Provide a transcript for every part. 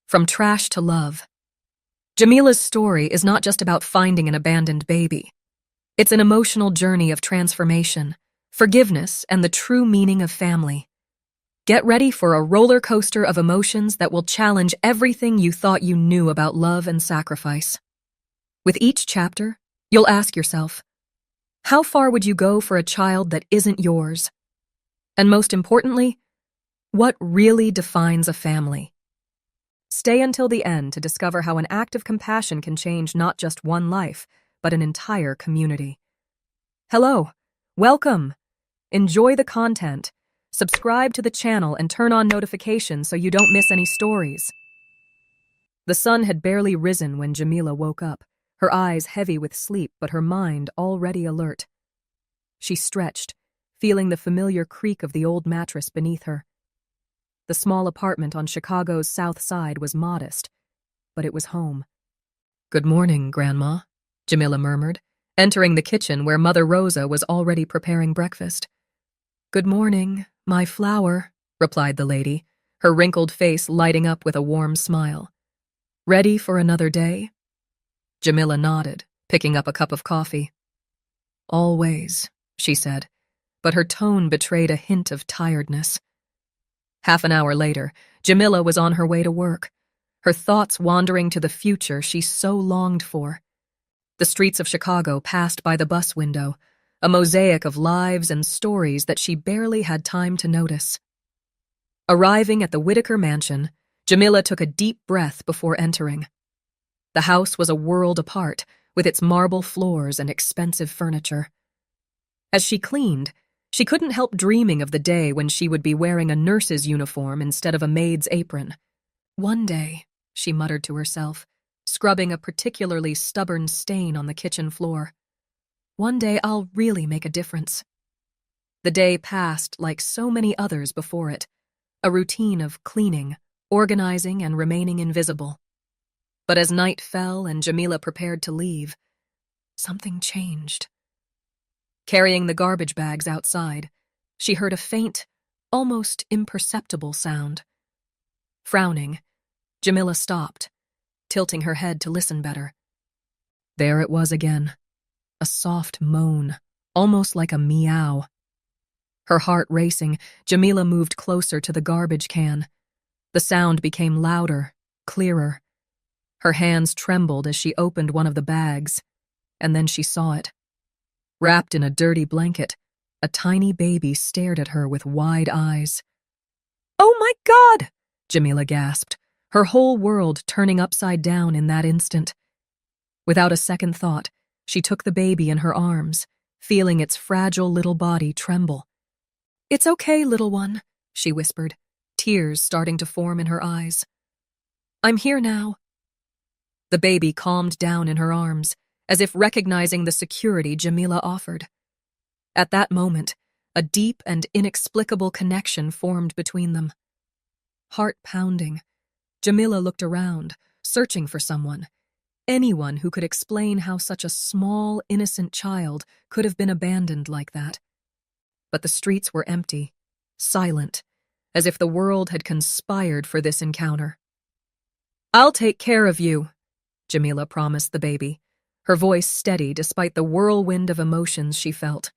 From Trash to Love. Jamila's story is not just about finding an abandoned baby. It's an emotional journey of transformation, forgiveness, and the true meaning of family. Get ready for a roller coaster of emotions that will challenge everything you thought you knew about love and sacrifice. With each chapter, you'll ask yourself, how far would you go for a child that isn't yours? And most importantly, what really defines a family? Stay until the end to discover how an act of compassion can change not just one life, but an entire community. Hello, welcome. Enjoy the content. Subscribe to the channel and turn on notifications so you don't miss any stories. The sun had barely risen when Jamila woke up, her eyes heavy with sleep but her mind already alert. She stretched, feeling the familiar creak of the old mattress beneath her. The small apartment on Chicago's South Side was modest, but it was home. "Good morning, Grandma," Jamila murmured, entering the kitchen where Mother Rosa was already preparing breakfast. "Good morning, my flower," replied the lady, her wrinkled face lighting up with a warm smile. "Ready for another day?" Jamila nodded, picking up a cup of coffee. "Always," she said, but her tone betrayed a hint of tiredness. Half an hour later, Jamila was on her way to work, her thoughts wandering to the future she so longed for. The streets of Chicago passed by the bus window, a mosaic of lives and stories that she barely had time to notice. Arriving at the Whitaker mansion, Jamila took a deep breath before entering. The house was a world apart, with its marble floors and expensive furniture. As she cleaned, she couldn't help dreaming of the day when she would be wearing a nurse's uniform instead of a maid's apron. "One day," she muttered to herself, scrubbing a particularly stubborn stain on the kitchen floor. "One day I'll really make a difference." The day passed like so many others before it, a routine of cleaning, organizing, and remaining invisible. But as night fell and Jamila prepared to leave, something changed. Carrying the garbage bags outside, she heard a faint, almost imperceptible sound. Frowning, Jamila stopped, tilting her head to listen better. There it was again, a soft moan, almost like a meow. Her heart racing, Jamila moved closer to the garbage can. The sound became louder, clearer. Her hands trembled as she opened one of the bags, and then she saw it. Wrapped in a dirty blanket, a tiny baby stared at her with wide eyes. "Oh my God!" Jamila gasped, her whole world turning upside down in that instant. Without a second thought, she took the baby in her arms, feeling its fragile little body tremble. "It's okay, little one," she whispered, tears starting to form in her eyes. "I'm here now." The baby calmed down in her arms, as if recognizing the security Jamila offered. At that moment, a deep and inexplicable connection formed between them. Heart pounding, Jamila looked around, searching for someone, anyone who could explain how such a small, innocent child could have been abandoned like that. But the streets were empty, silent, as if the world had conspired for this encounter. "I'll take care of you," Jamila promised the baby, her voice steady despite the whirlwind of emotions she felt.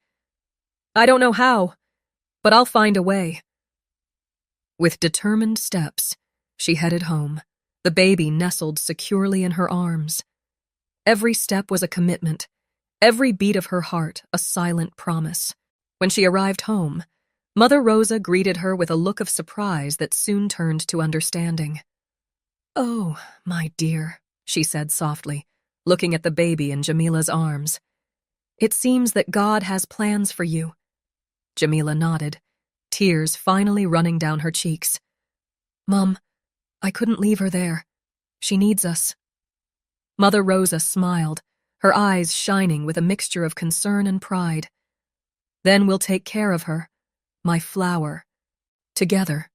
"I don't know how, but I'll find a way." With determined steps, she headed home, the baby nestled securely in her arms. Every step was a commitment, every beat of her heart a silent promise. When she arrived home, Mother Rosa greeted her with a look of surprise that soon turned to understanding. "Oh, my dear," she said softly, looking at the baby in Jamila's arms. "It seems that God has plans for you." Jamila nodded, tears finally running down her cheeks. "Mom, I couldn't leave her there. She needs us." Mother Rosa smiled, her eyes shining with a mixture of concern and pride. "Then we'll take care of her, my flower, together."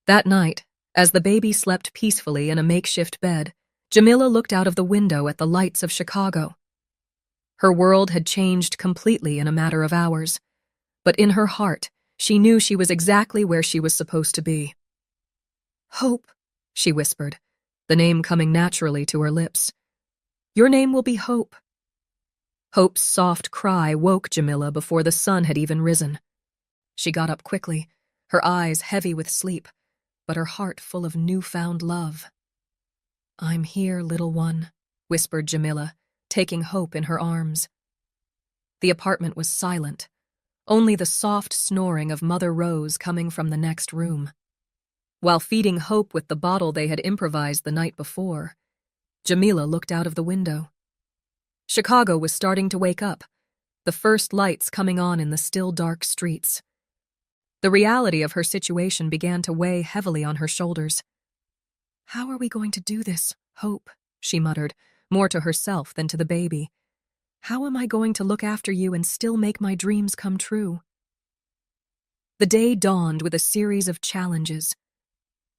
That night, as the baby slept peacefully in a makeshift bed, Jamila looked out of the window at the lights of Chicago. Her world had changed completely in a matter of hours, but in her heart, she knew she was exactly where she was supposed to be. Hope, she whispered, the name coming naturally to her lips. Your name will be Hope. Hope's soft cry woke Jamila before the sun had even risen. She got up quickly, her eyes heavy with sleep, but her heart full of newfound love. I'm here, little one, whispered Jamila, taking Hope in her arms. The apartment was silent, only the soft snoring of Mother Rose coming from the next room. While feeding Hope with the bottle they had improvised the night before, Jamila looked out of the window. Chicago was starting to wake up, the first lights coming on in the still dark streets. The reality of her situation began to weigh heavily on her shoulders. How are we going to do this, Hope? She muttered, more to herself than to the baby. How am I going to look after you and still make my dreams come true? The day dawned with a series of challenges.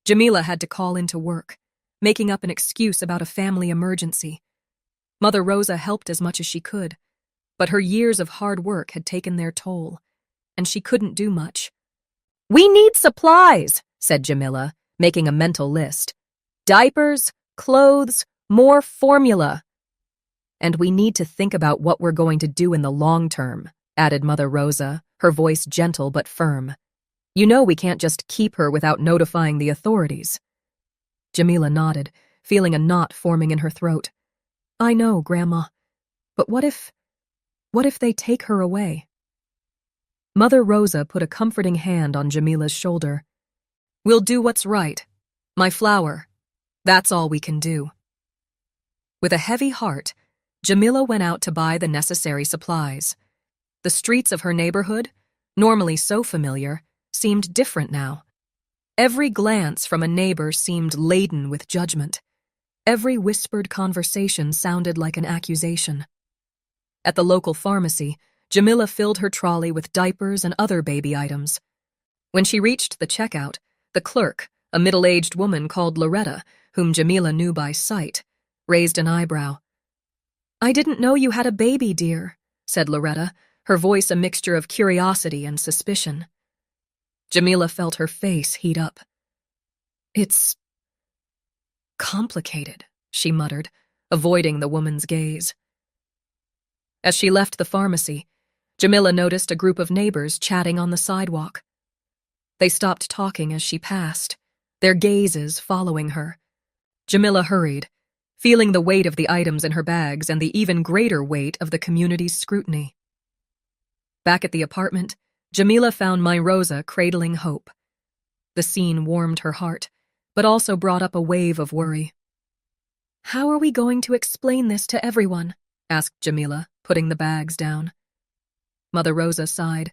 Jamila had to call into work, making up an excuse about a family emergency. Mother Rosa helped as much as she could, but her years of hard work had taken their toll, and she couldn't do much. We need supplies, said Jamila, making a mental list. Diapers, clothes, more formula. And we need to think about what we're going to do in the long term, added Mother Rosa, her voice gentle but firm. You know we can't just keep her without notifying the authorities. Jamila nodded, feeling a knot forming in her throat. I know, Grandma, but what if they take her away? Mother Rosa put a comforting hand on Jamila's shoulder. We'll do what's right. My flower. That's all we can do. With a heavy heart, Jamila went out to buy the necessary supplies. The streets of her neighborhood, normally so familiar, seemed different now. Every glance from a neighbor seemed laden with judgment. Every whispered conversation sounded like an accusation. At the local pharmacy, Jamila filled her trolley with diapers and other baby items. When she reached the checkout, the clerk, a middle-aged woman called Loretta, whom Jamila knew by sight, raised an eyebrow. I didn't know you had a baby, dear, said Loretta, her voice a mixture of curiosity and suspicion. Jamila felt her face heat up. It's complicated, she muttered, avoiding the woman's gaze. As she left the pharmacy, Jamila noticed a group of neighbors chatting on the sidewalk. They stopped talking as she passed, their gazes following her. Jamila hurried, feeling the weight of the items in her bags and the even greater weight of the community's scrutiny. Back at the apartment, Jamila found my Rosa cradling Hope. The scene warmed her heart, but also brought up a wave of worry. How are we going to explain this to everyone? Asked Jamila, putting the bags down. Mother Rosa sighed.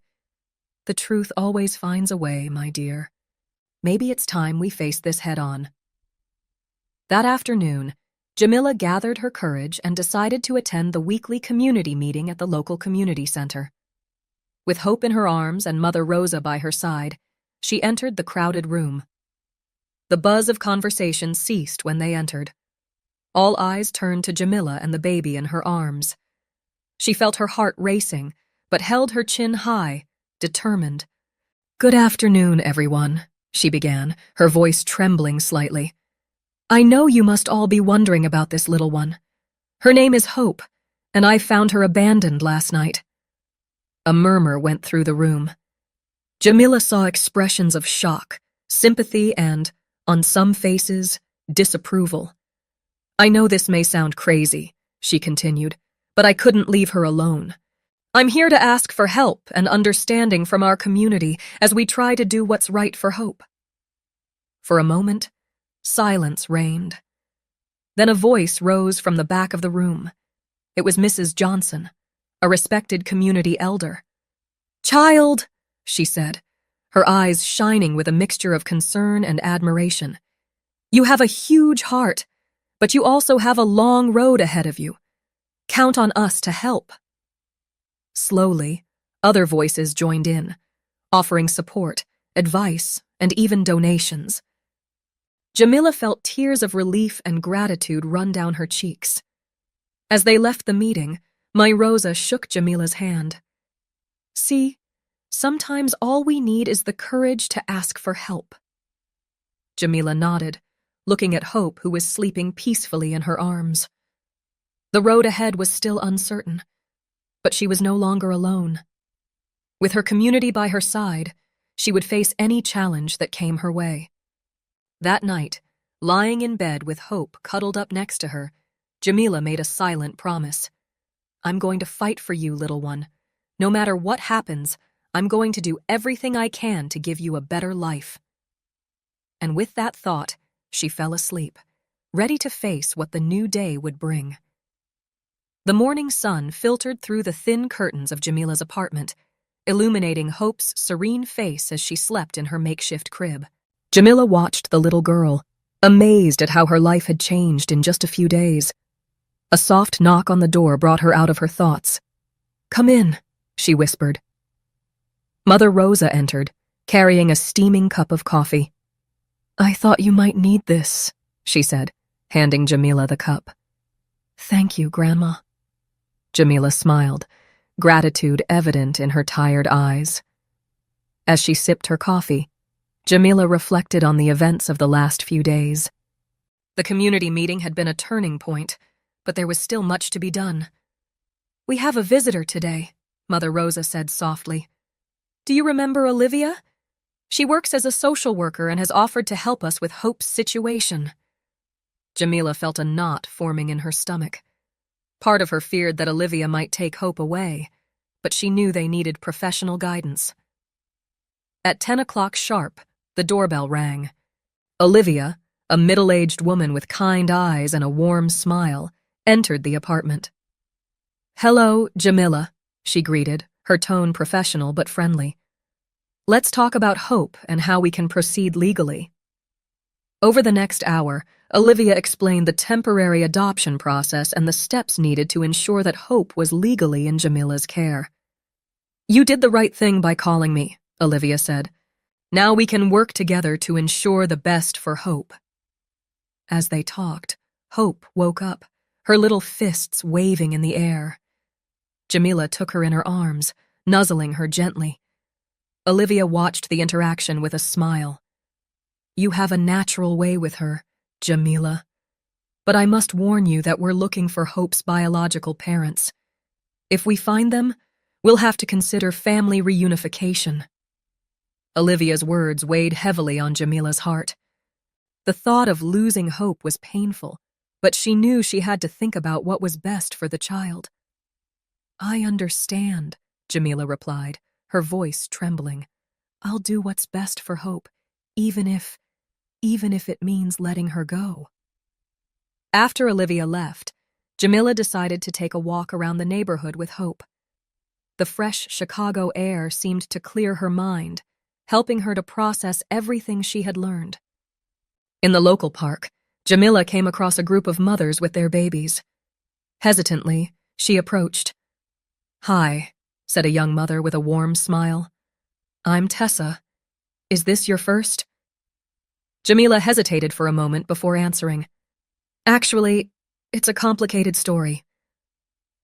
The truth always finds a way, my dear. Maybe it's time we face this head-on. That afternoon, Jamila gathered her courage and decided to attend the weekly community meeting at the local community center. With Hope in her arms and Mother Rosa by her side, she entered the crowded room. The buzz of conversation ceased when they entered. All eyes turned to Jamila and the baby in her arms. She felt her heart racing, but held her chin high, determined. Good afternoon, everyone, she began, her voice trembling slightly. I know you must all be wondering about this little one. Her name is Hope, and I found her abandoned last night. A murmur went through the room. Jamila saw expressions of shock, sympathy, and, on some faces, disapproval. I know this may sound crazy, she continued, but I couldn't leave her alone. I'm here to ask for help and understanding from our community as we try to do what's right for Hope. For a moment, silence reigned. Then a voice rose from the back of the room. It was Mrs. Johnson, a respected community elder. Child, she said, her eyes shining with a mixture of concern and admiration. You have a huge heart, but you also have a long road ahead of you. Count on us to help. Slowly, other voices joined in, offering support, advice, and even donations. Jamila felt tears of relief and gratitude run down her cheeks. As they left the meeting, my Rosa shook Jamila's hand. See, sometimes all we need is the courage to ask for help. Jamila nodded, looking at Hope, who was sleeping peacefully in her arms. The road ahead was still uncertain, but she was no longer alone. With her community by her side, she would face any challenge that came her way. That night, lying in bed with Hope cuddled up next to her, Jamila made a silent promise. "I'm going to fight for you, little one. No matter what happens, I'm going to do everything I can to give you a better life." And with that thought, she fell asleep, ready to face what the new day would bring. The morning sun filtered through the thin curtains of Jamila's apartment, illuminating Hope's serene face as she slept in her makeshift crib. Jamila watched the little girl, amazed at how her life had changed in just a few days. A soft knock on the door brought her out of her thoughts. "Come in," she whispered. Mother Rosa entered, carrying a steaming cup of coffee. "I thought you might need this," she said, handing Jamila the cup. "Thank you, Grandma." Jamila smiled, gratitude evident in her tired eyes. As she sipped her coffee, Jamila reflected on the events of the last few days. The community meeting had been a turning point, but there was still much to be done. "We have a visitor today," Mother Rosa said softly. "Do you remember Olivia? She works as a social worker and has offered to help us with Hope's situation." Jamila felt a knot forming in her stomach. Part of her feared that Olivia might take Hope away, but she knew they needed professional guidance. At 10 o'clock sharp, the doorbell rang. Olivia, a middle-aged woman with kind eyes and a warm smile, entered the apartment. "Hello, Jamila," she greeted, her tone professional but friendly. "Let's talk about Hope and how we can proceed legally." Over the next hour, Olivia explained the temporary adoption process and the steps needed to ensure that Hope was legally in Jamila's care. "You did the right thing by calling me," Olivia said. "Now we can work together to ensure the best for Hope." As they talked, Hope woke up, her little fists waving in the air. Jamila took her in her arms, nuzzling her gently. Olivia watched the interaction with a smile. "You have a natural way with her, Jamila. But I must warn you that we're looking for Hope's biological parents. If we find them, we'll have to consider family reunification." Olivia's words weighed heavily on Jamila's heart. The thought of losing Hope was painful, but she knew she had to think about what was best for the child. "I understand," Jamila replied, her voice trembling. "I'll do what's best for Hope, even if it means letting her go." After Olivia left, Jamila decided to take a walk around the neighborhood with Hope. The fresh Chicago air seemed to clear her mind, helping her to process everything she had learned. In the local park, Jamila came across a group of mothers with their babies. Hesitantly, she approached. "Hi," said a young mother with a warm smile. "I'm Tessa. Is this your first?" Jamila hesitated for a moment before answering. "Actually, it's a complicated story."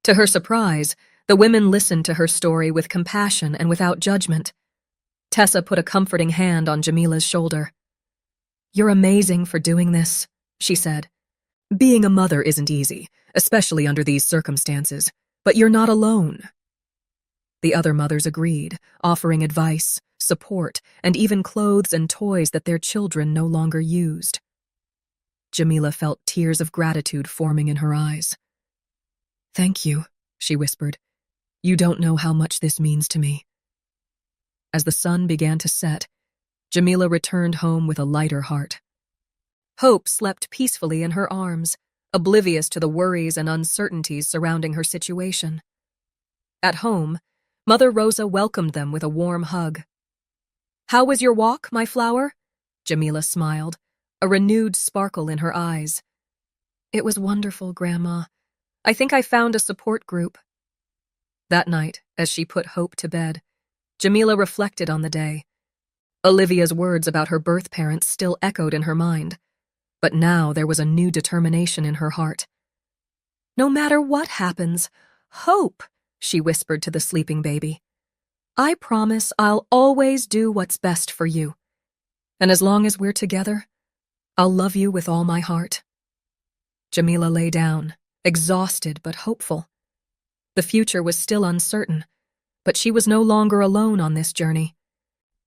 To her surprise, the women listened to her story with compassion and without judgment. Tessa put a comforting hand on Jamila's shoulder. "You're amazing for doing this," she said. "Being a mother isn't easy, especially under these circumstances, but you're not alone." The other mothers agreed, offering advice, support, and even clothes and toys that their children no longer used. Jamila felt tears of gratitude forming in her eyes. "Thank you," she whispered. "You don't know how much this means to me." As the sun began to set, Jamila returned home with a lighter heart. Hope slept peacefully in her arms, oblivious to the worries and uncertainties surrounding her situation. At home, Mother Rosa welcomed them with a warm hug. "How was your walk, my flower?" Jamila smiled, a renewed sparkle in her eyes. "It was wonderful, Grandma. I think I found a support group." That night, as she put Hope to bed, Jamila reflected on the day. Olivia's words about her birth parents still echoed in her mind, but now there was a new determination in her heart. "No matter what happens, Hope," she whispered to the sleeping baby. "I promise I'll always do what's best for you. And as long as we're together, I'll love you with all my heart. Jamila lay down, exhausted but hopeful. The future was still uncertain, but she was no longer alone on this journey.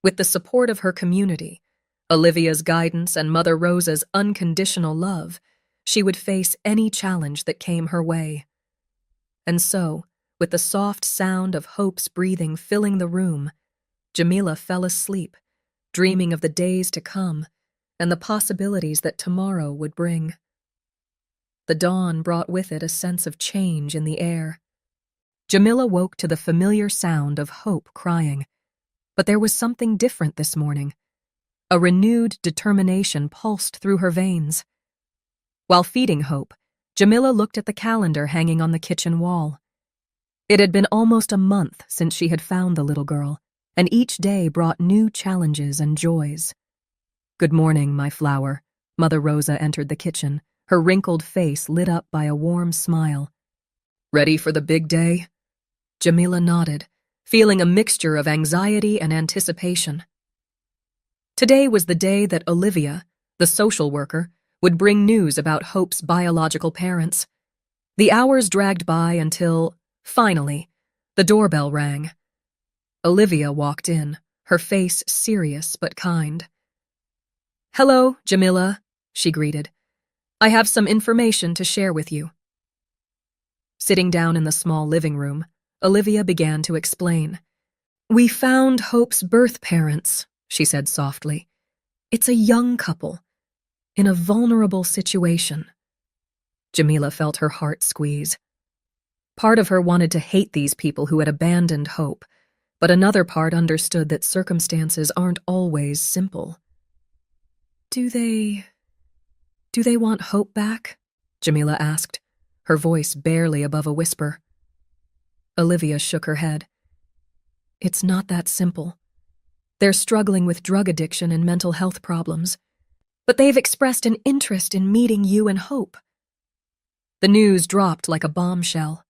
With the support of her community, Olivia's guidance, and Mother Rosa's unconditional love, she would face any challenge that came her way. And so, with the soft sound of Hope's breathing filling the room, Jamila fell asleep, dreaming of the days to come and the possibilities that tomorrow would bring. The dawn brought with it a sense of change in the air. Jamila woke to the familiar sound of Hope crying, but there was something different this morning. A renewed determination pulsed through her veins. While feeding Hope, Jamila looked at the calendar hanging on the kitchen wall. It had been almost a month since she had found the little girl, and each day brought new challenges and joys. "Good morning, my flower." Mother Rosa entered the kitchen, her wrinkled face lit up by a warm smile. "Ready for the big day?" Jamila nodded, feeling a mixture of anxiety and anticipation. Today was the day that Olivia, the social worker, would bring news about Hope's biological parents. The hours dragged by until, finally, the doorbell rang. Olivia walked in, her face serious but kind. "Hello, Jamila," she greeted. "I have some information to share with you." Sitting down in the small living room, Olivia began to explain. "We found Hope's birth parents," she said softly. "It's a young couple, in a vulnerable situation." Jamila felt her heart squeeze. Part of her wanted to hate these people who had abandoned Hope, but another part understood that circumstances aren't always simple. Do they want Hope back?" Jamila asked, her voice barely above a whisper. Olivia shook her head. "It's not that simple. They're struggling with drug addiction and mental health problems, but they've expressed an interest in meeting you and Hope." The news dropped like a bombshell.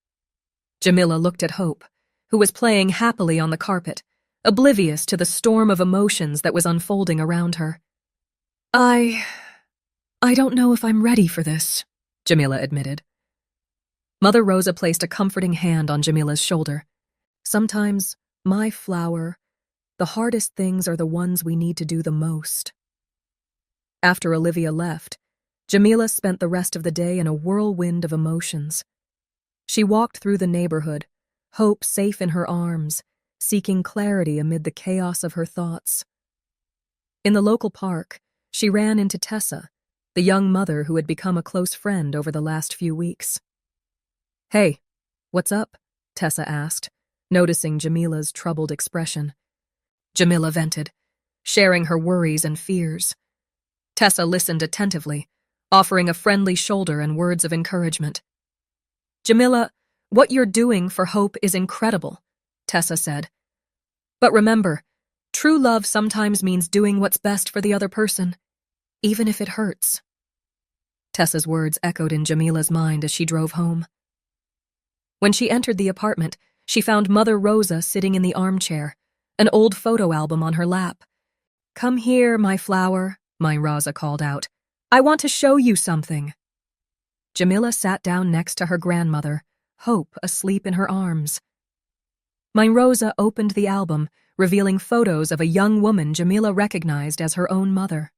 Jamila looked at Hope, who was playing happily on the carpet, oblivious to the storm of emotions that was unfolding around her. I don't know if I'm ready for this," Jamila admitted. Mother Rosa placed a comforting hand on Jamila's shoulder. "Sometimes, my flower, the hardest things are the ones we need to do the most." After Olivia left, Jamila spent the rest of the day in a whirlwind of emotions. She walked through the neighborhood, Hope safe in her arms, seeking clarity amid the chaos of her thoughts. In the local park, she ran into Tessa, the young mother who had become a close friend over the last few weeks. "Hey, what's up?" Tessa asked, noticing Jamila's troubled expression. Jamila vented, sharing her worries and fears. Tessa listened attentively, offering a friendly shoulder and words of encouragement. "Jamila, what you're doing for Hope is incredible," Tessa said. "But remember, true love sometimes means doing what's best for the other person, even if it hurts." Tessa's words echoed in Jamila's mind as she drove home. When she entered the apartment, she found Mother Rosa sitting in the armchair, an old photo album on her lap. "Come here, my flower," my Rosa called out. "I want to show you something." Jamila sat down next to her grandmother, Hope asleep in her arms. My Rosa opened the album, revealing photos of a young woman Jamila recognized as her own mother.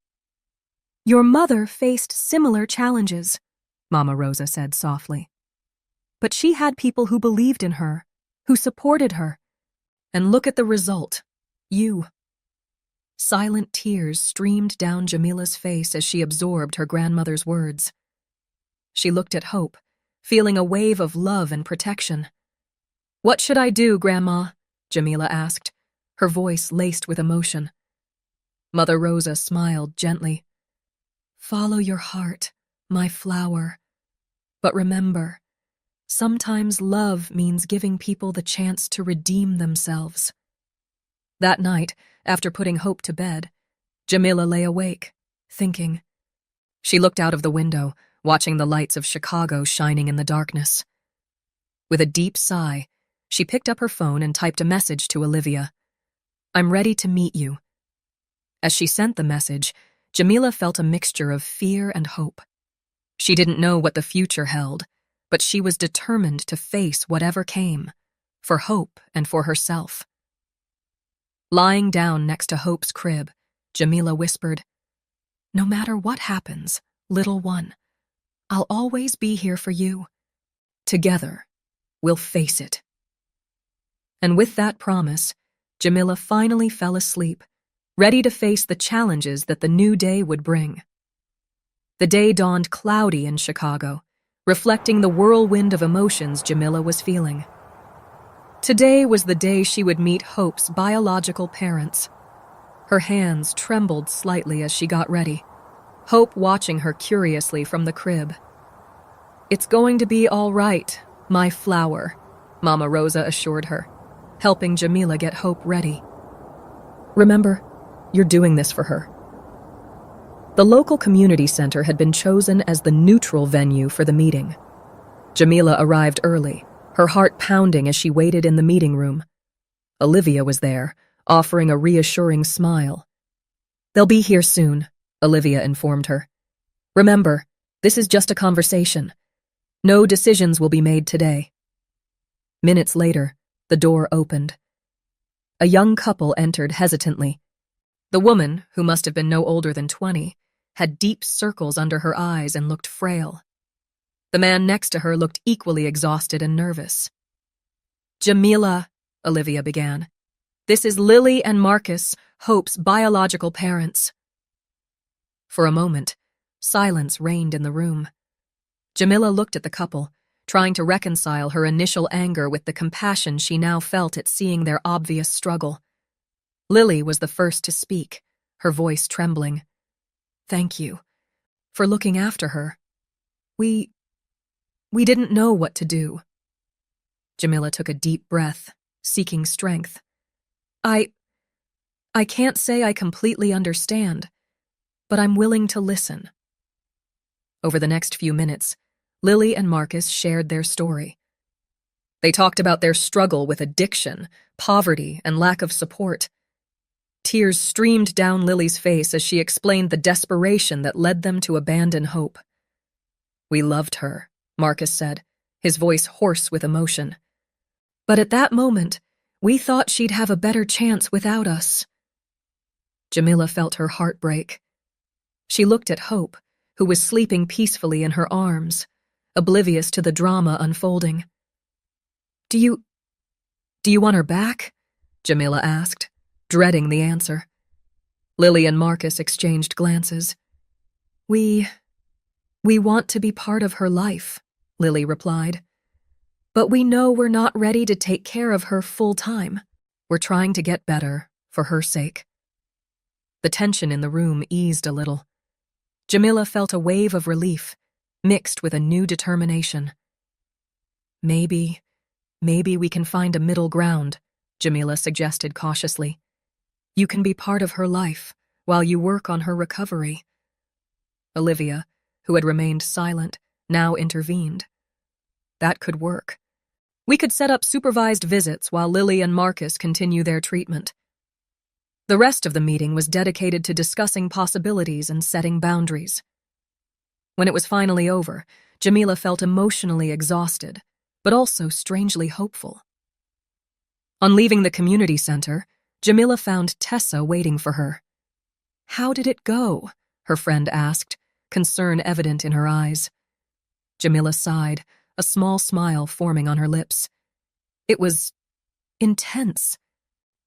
"Your mother faced similar challenges," Mama Rosa said softly. "But she had people who believed in her, who supported her. And look at the result. You." Silent tears streamed down Jamila's face as she absorbed her grandmother's words. She looked at Hope, feeling a wave of love and protection. "What should I do, Grandma?" Jamila asked, her voice laced with emotion. Mother Rosa smiled gently. "Follow your heart, my flower. But remember, sometimes love means giving people the chance to redeem themselves." That night, after putting Hope to bed, Jamila lay awake, thinking. She looked out of the window, watching the lights of Chicago shining in the darkness. With a deep sigh, she picked up her phone and typed a message to Olivia. "I'm ready to meet you." As she sent the message, Jamila felt a mixture of fear and hope. She didn't know what the future held, but she was determined to face whatever came, for Hope and for herself. Lying down next to Hope's crib, Jamila whispered, "No matter what happens, little one, I'll always be here for you. Together, we'll face it." And with that promise, Jamila finally fell asleep, ready to face the challenges that the new day would bring. The day dawned cloudy in Chicago, reflecting the whirlwind of emotions Jamila was feeling. Today was the day she would meet Hope's biological parents. Her hands trembled slightly as she got ready, Hope watching her curiously from the crib. "It's going to be all right, my flower," Mama Rosa assured her, helping Jamila get Hope ready. "Remember, you're doing this for her." The local community center had been chosen as the neutral venue for the meeting. Jamila arrived early, her heart pounding as she waited in the meeting room. Olivia was there, offering a reassuring smile. "They'll be here soon," Olivia informed her. "Remember, this is just a conversation. No decisions will be made today." Minutes later, the door opened. A young couple entered hesitantly. The woman, who must have been no older than 20, had deep circles under her eyes and looked frail. The man next to her looked equally exhausted and nervous. "Jamila," Olivia began, "this is Lily and Marcus, Hope's biological parents." For a moment, silence reigned in the room. Jamila looked at the couple, trying to reconcile her initial anger with the compassion she now felt at seeing their obvious struggle. Lily was the first to speak, her voice trembling. "Thank you for looking after her. We didn't know what to do." Jamila took a deep breath, seeking strength. I can't say I completely understand, but I'm willing to listen." Over the next few minutes, Lily and Marcus shared their story. They talked about their struggle with addiction, poverty, and lack of support. Tears streamed down Lily's face as she explained the desperation that led them to abandon Hope. "We loved her," Marcus said, his voice hoarse with emotion. "But at that moment, we thought she'd have a better chance without us." Jamila felt her heart break. She looked at Hope, who was sleeping peacefully in her arms, oblivious to the drama unfolding. Do you want her back?" Jamila asked, dreading the answer. Lily and Marcus exchanged glances. We want to be part of her life," Lily replied. "But we know we're not ready to take care of her full time. We're trying to get better, for her sake." The tension in the room eased a little. Jamila felt a wave of relief, mixed with a new determination. Maybe we can find a middle ground," Jamila suggested cautiously. "You can be part of her life, while you work on her recovery." Olivia, who had remained silent, now intervened. "That could work. We could set up supervised visits while Lily and Marcus continue their treatment." The rest of the meeting was dedicated to discussing possibilities and setting boundaries. When it was finally over, Jamila felt emotionally exhausted, but also strangely hopeful. On leaving the community center, Jamila found Tessa waiting for her. "How did it go?" her friend asked, concern evident in her eyes. Jamila sighed, a small smile forming on her lips. "It was intense,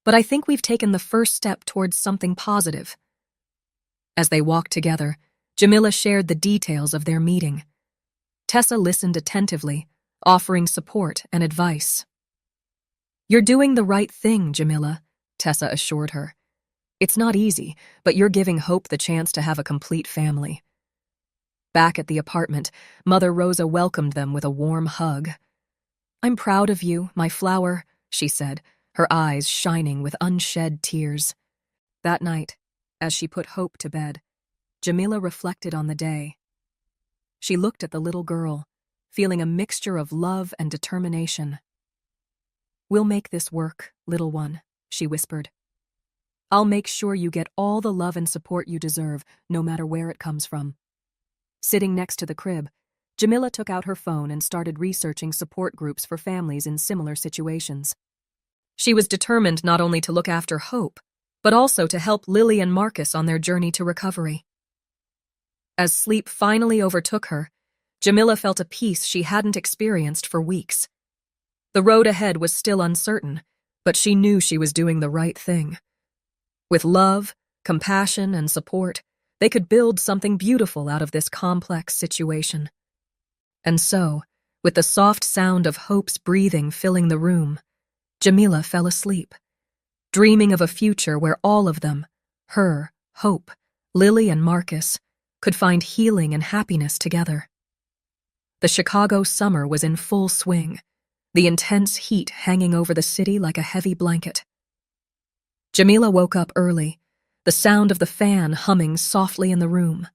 but I think we've taken the first step towards something positive." As they walked together, Jamila shared the details of their meeting. Tessa listened attentively, offering support and advice. "You're doing the right thing, Jamila," Tessa assured her. "It's not easy, but you're giving Hope the chance to have a complete family." Back at the apartment, Mother Rosa welcomed them with a warm hug. "I'm proud of you, my flower," she said, her eyes shining with unshed tears. That night, as she put Hope to bed, Jamila reflected on the day. She looked at the little girl, feeling a mixture of love and determination. "We'll make this work, little one," she whispered. I'll make sure you get all the love and support you deserve, no matter where it comes from." Sitting next to the crib, Jamila took out her phone and started researching support groups for families in similar situations. She was determined not only to look after Hope, but also to help Lily and Marcus on their journey to recovery. As sleep finally overtook her, Jamila felt a peace she hadn't experienced for weeks. The road ahead was still uncertain, but she knew she was doing the right thing. With love, compassion, and support, they could build something beautiful out of this complex situation. And so, with the soft sound of Hope's breathing filling the room, Jamila fell asleep, dreaming of a future where all of them, her, Hope, Lily, and Marcus, could find healing and happiness together. The Chicago summer was in full swing, the intense heat hanging over the city like a heavy blanket. Jamila woke up early, the sound of the fan humming softly in the room.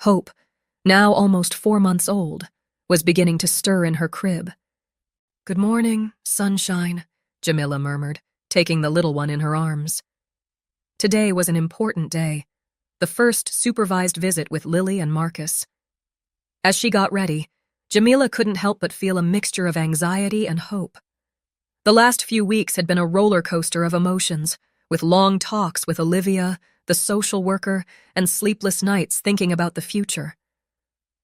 Hope, now almost 4 months old, was beginning to stir in her crib. "Good morning, sunshine," Jamila murmured, taking the little one in her arms. Today was an important day, the first supervised visit with Lily and Marcus. As she got ready, Jamila couldn't help but feel a mixture of anxiety and hope. The last few weeks had been a roller coaster of emotions, with long talks with Olivia, the social worker, and sleepless nights thinking about the future.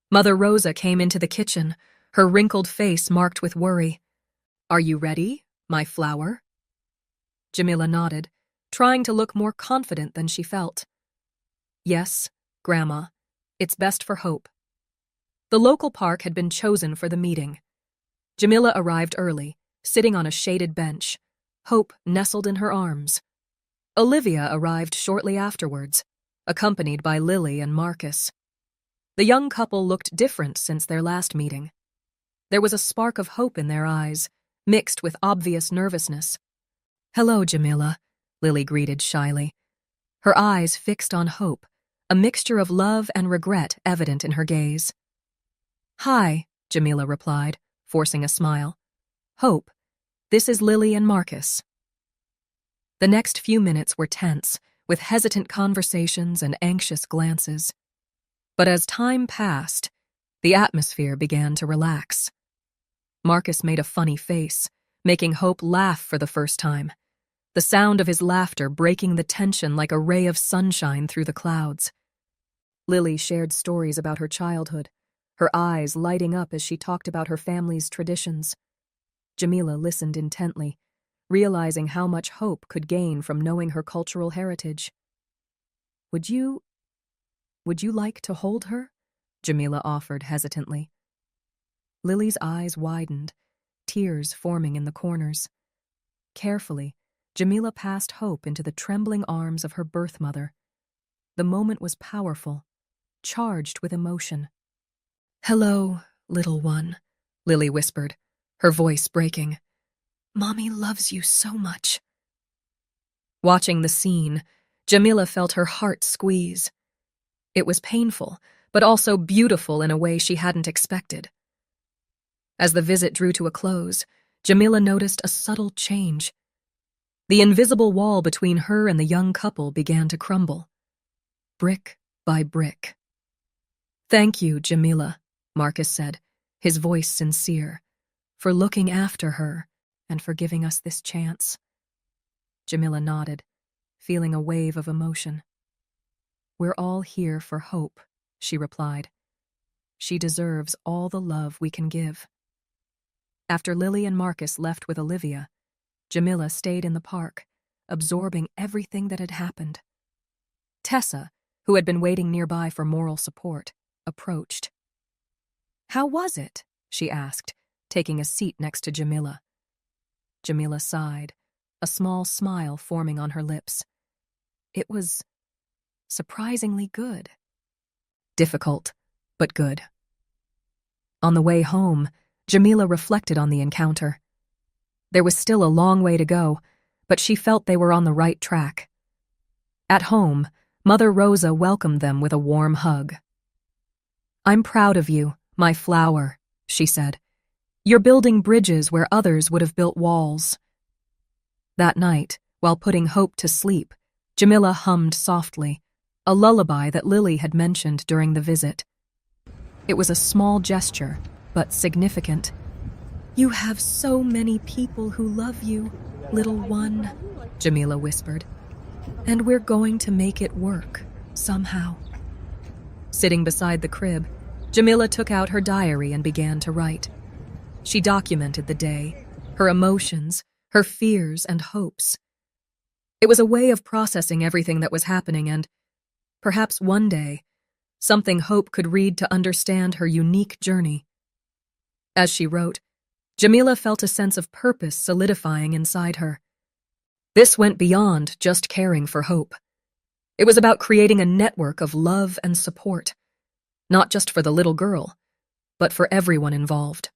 Mother Rosa came into the kitchen, her wrinkled face marked with worry. "Are you ready, my flower?" Jamila nodded, trying to look more confident than she felt. "Yes, Grandma. It's best for Hope." The local park had been chosen for the meeting. Jamila arrived early, sitting on a shaded bench, Hope nestled in her arms. Olivia arrived shortly afterwards, accompanied by Lily and Marcus. The young couple looked different since their last meeting. There was a spark of hope in their eyes, mixed with obvious nervousness. "Hello, Jamila," Lily greeted shyly. Her eyes fixed on Hope, a mixture of love and regret evident in her gaze. "Hi," Jamila replied, forcing a smile. "Hope, this is Lily and Marcus." The next few minutes were tense, with hesitant conversations and anxious glances. But as time passed, the atmosphere began to relax. Marcus made a funny face, making Hope laugh for the first time, the sound of his laughter breaking the tension like a ray of sunshine through the clouds. Lily shared stories about her childhood, her eyes lighting up as she talked about her family's traditions. Jamila listened intently, realizing how much Hope could gain from knowing her cultural heritage. Would you like to hold her?" Jamila offered hesitantly. Lily's eyes widened, tears forming in the corners. Carefully, Jamila passed Hope into the trembling arms of her birth mother. The moment was powerful, charged with emotion. "Hello, little one," Lily whispered, her voice breaking. "Mommy loves you so much." Watching the scene, Jamila felt her heart squeeze. It was painful, but also beautiful in a way she hadn't expected. As the visit drew to a close, Jamila noticed a subtle change. The invisible wall between her and the young couple began to crumble, brick by brick. "Thank you, Jamila," Marcus said, his voice sincere, "for looking after her and for giving us this chance." Jamila nodded, feeling a wave of emotion. "We're all here for Hope," she replied. "She deserves all the love we can give." After Lily and Marcus left with Olivia, Jamila stayed in the park, absorbing everything that had happened. Tessa, who had been waiting nearby for moral support, approached. "How was it?" she asked, taking a seat next to Jamila. Jamila sighed, a small smile forming on her lips. "It was surprisingly good." Difficult, but good. On the way home, Jamila reflected on the encounter. There was still a long way to go, but she felt they were on the right track. At home, Mother Rosa welcomed them with a warm hug. "I'm proud of you, my flower," she said. "You're building bridges where others would have built walls." That night, while putting Hope to sleep, Jamila hummed softly, a lullaby that Lily had mentioned during the visit. It was a small gesture, but significant. "You have so many people who love you, little one," Jamila whispered. "And we're going to make it work, somehow." Sitting beside the crib, Jamila took out her diary and began to write. She documented the day, her emotions, her fears and hopes. It was a way of processing everything that was happening and, perhaps one day, something Hope could read to understand her unique journey. As she wrote, Jamila felt a sense of purpose solidifying inside her. This went beyond just caring for Hope. It was about creating a network of love and support, not just for the little girl, but for everyone involved.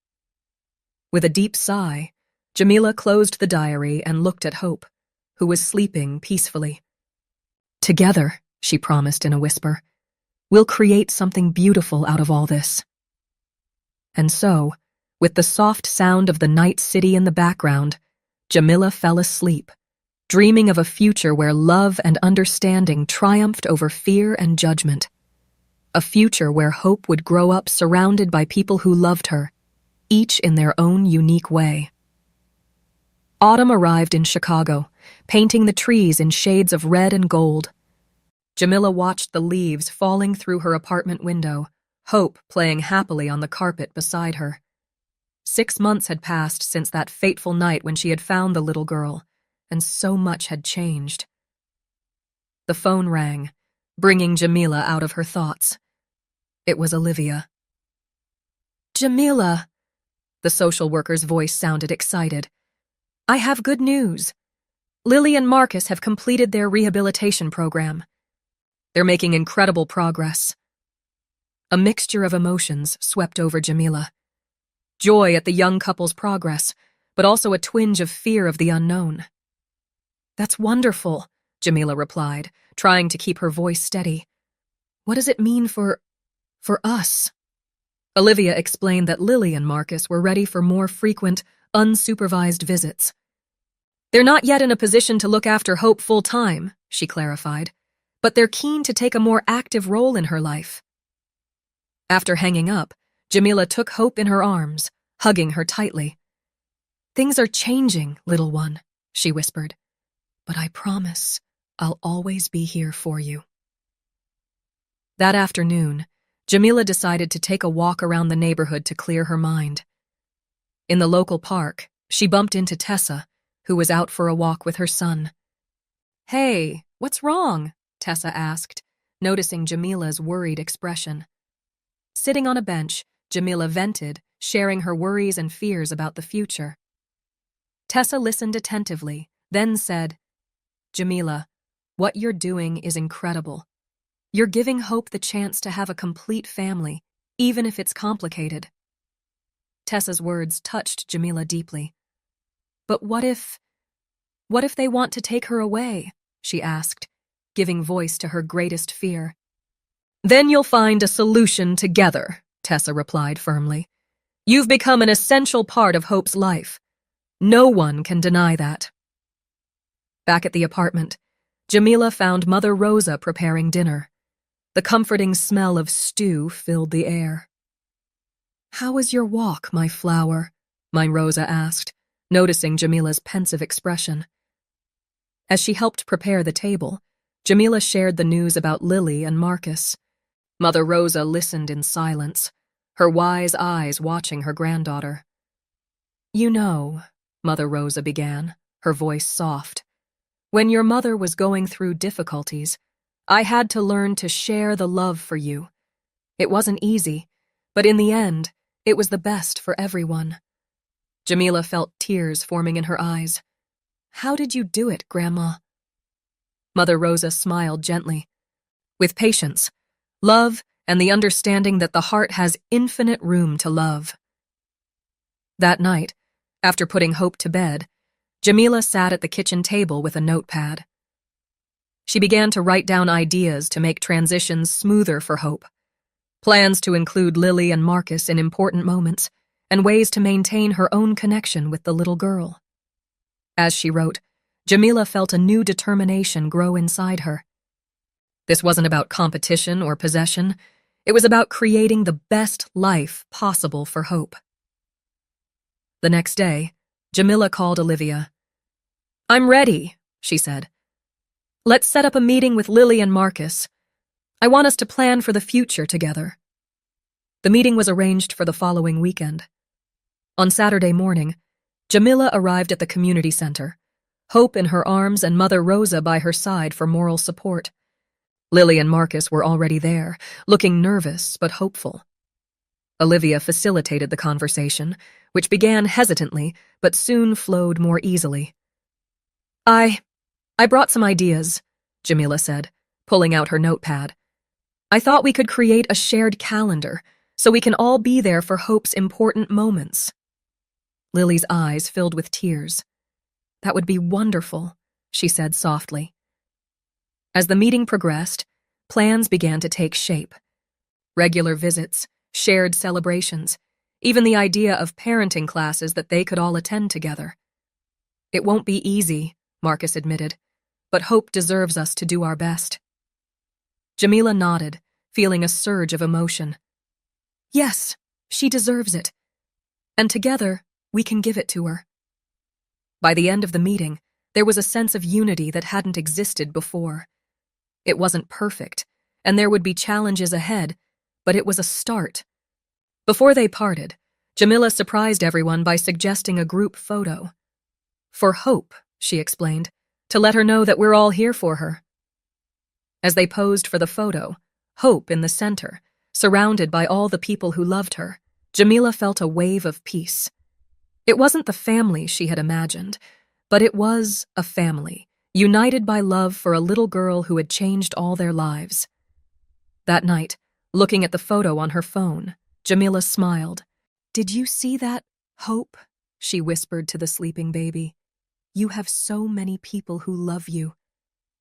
With a deep sigh, Jamila closed the diary and looked at Hope, who was sleeping peacefully. "Together," she promised in a whisper, "we'll create something beautiful out of all this." And so, with the soft sound of the night city in the background, Jamila fell asleep, dreaming of a future where love and understanding triumphed over fear and judgment. A future where Hope would grow up surrounded by people who loved her, each in their own unique way. Autumn arrived in Chicago, painting the trees in shades of red and gold. Jamila watched the leaves falling through her apartment window, Hope playing happily on the carpet beside her. 6 months had passed since that fateful night when she had found the little girl, and so much had changed. The phone rang, bringing Jamila out of her thoughts. It was Olivia. "Jamila," the social worker's voice sounded excited. "I have good news. Lily and Marcus have completed their rehabilitation program. They're making incredible progress." A mixture of emotions swept over Jamila. Joy at the young couple's progress, but also a twinge of fear of the unknown. "That's wonderful," Jamila replied, trying to keep her voice steady. "What does it mean for us?" Olivia explained that Lily and Marcus were ready for more frequent, unsupervised visits. "They're not yet in a position to look after Hope full-time," she clarified, "but they're keen to take a more active role in her life." After hanging up, Jamila took Hope in her arms, hugging her tightly. "Things are changing, little one," she whispered, "but I promise I'll always be here for you." That afternoon, Jamila decided to take a walk around the neighborhood to clear her mind. In the local park, she bumped into Tessa, who was out for a walk with her son. "Hey, what's wrong?" Tessa asked, noticing Jamila's worried expression. Sitting on a bench, Jamila vented, sharing her worries and fears about the future. Tessa listened attentively, then said, "Jamila, what you're doing is incredible. You're giving Hope the chance to have a complete family, even if it's complicated." Tessa's words touched Jamila deeply. "But what if they want to take her away?" she asked, giving voice to her greatest fear. "Then you'll find a solution together," Tessa replied firmly. "You've become an essential part of Hope's life. No one can deny that." Back at the apartment, Jamila found Mother Rosa preparing dinner. The comforting smell of stew filled the air. "How was your walk, my flower?" Rosa asked, noticing Jamila's pensive expression. As she helped prepare the table, Jamila shared the news about Lily and Marcus. Mother Rosa listened in silence, her wise eyes watching her granddaughter. "You know," Mother Rosa began, her voice soft, "when your mother was going through difficulties, I had to learn to share the love for you. It wasn't easy, but in the end, it was the best for everyone." Jamila felt tears forming in her eyes. "How did you do it, Grandma?" Mother Rosa smiled gently. "With patience, love, and the understanding that the heart has infinite room to love." That night, after putting Hope to bed, Jamila sat at the kitchen table with a notepad. She began to write down ideas to make transitions smoother for Hope, plans to include Lily and Marcus in important moments, and ways to maintain her own connection with the little girl. As she wrote, Jamila felt a new determination grow inside her. This wasn't about competition or possession. It was about creating the best life possible for Hope. The next day, Jamila called Olivia. "I'm ready," she said. "Let's set up a meeting with Lily and Marcus. I want us to plan for the future together." The meeting was arranged for the following weekend. On Saturday morning, Jamila arrived at the community center, Hope in her arms and Mother Rosa by her side for moral support. Lily and Marcus were already there, looking nervous but hopeful. Olivia facilitated the conversation, which began hesitantly but soon flowed more easily. I brought some ideas," Jamila said, pulling out her notepad. "I thought we could create a shared calendar so we can all be there for Hope's important moments." Lily's eyes filled with tears. "That would be wonderful," she said softly. As the meeting progressed, plans began to take shape. Regular visits, shared celebrations, even the idea of parenting classes that they could all attend together. "It won't be easy," Marcus admitted, "but Hope deserves us to do our best." Jamila nodded, feeling a surge of emotion. "Yes, she deserves it. And together, we can give it to her." By the end of the meeting, there was a sense of unity that hadn't existed before. It wasn't perfect, and there would be challenges ahead, but it was a start. Before they parted, Jamila surprised everyone by suggesting a group photo. "For Hope," she explained, "to let her know that we're all here for her." As they posed for the photo, Hope in the center, surrounded by all the people who loved her, Jamila felt a wave of peace. It wasn't the family she had imagined, but it was a family, united by love for a little girl who had changed all their lives. That night, looking at the photo on her phone, Jamila smiled. "Did you see that, Hope?" she whispered to the sleeping baby. "You have so many people who love you,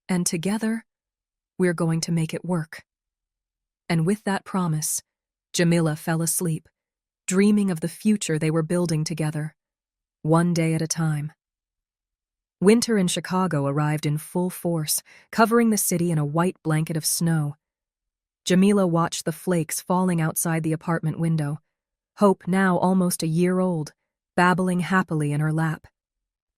and together, we're going to make it work." And with that promise, Jamila fell asleep, dreaming of the future they were building together, one day at a time. Winter in Chicago arrived in full force, covering the city in a white blanket of snow. Jamila watched the flakes falling outside the apartment window, Hope now almost a year old, babbling happily in her lap.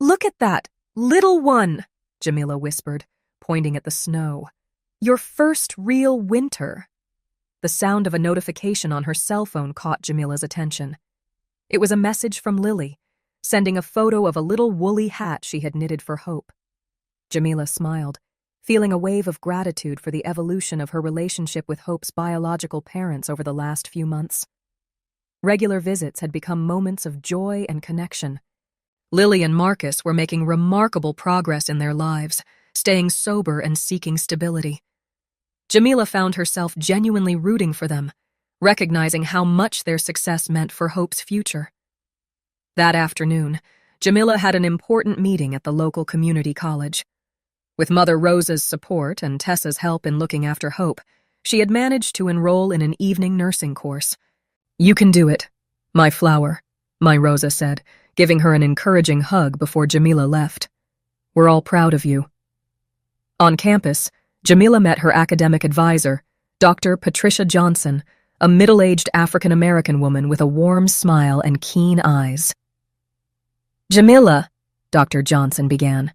"Look at that, little one," Jamila whispered, pointing at the snow. "Your first real winter." The sound of a notification on her cell phone caught Jamila's attention. It was a message from Lily, sending a photo of a little woolly hat she had knitted for Hope. Jamila smiled, feeling a wave of gratitude for the evolution of her relationship with Hope's biological parents over the last few months. Regular visits had become moments of joy and connection. Lily and Marcus were making remarkable progress in their lives, staying sober and seeking stability. Jamila found herself genuinely rooting for them, recognizing how much their success meant for Hope's future. That afternoon, Jamila had an important meeting at the local community college. With Mother Rosa's support and Tessa's help in looking after Hope, she had managed to enroll in an evening nursing course. "You can do it, my flower," my Rosa said, giving her an encouraging hug before Jamila left. "We're all proud of you." On campus, Jamila met her academic advisor, Dr. Patricia Johnson, a middle-aged African-American woman with a warm smile and keen eyes. "Jamila," Dr. Johnson began,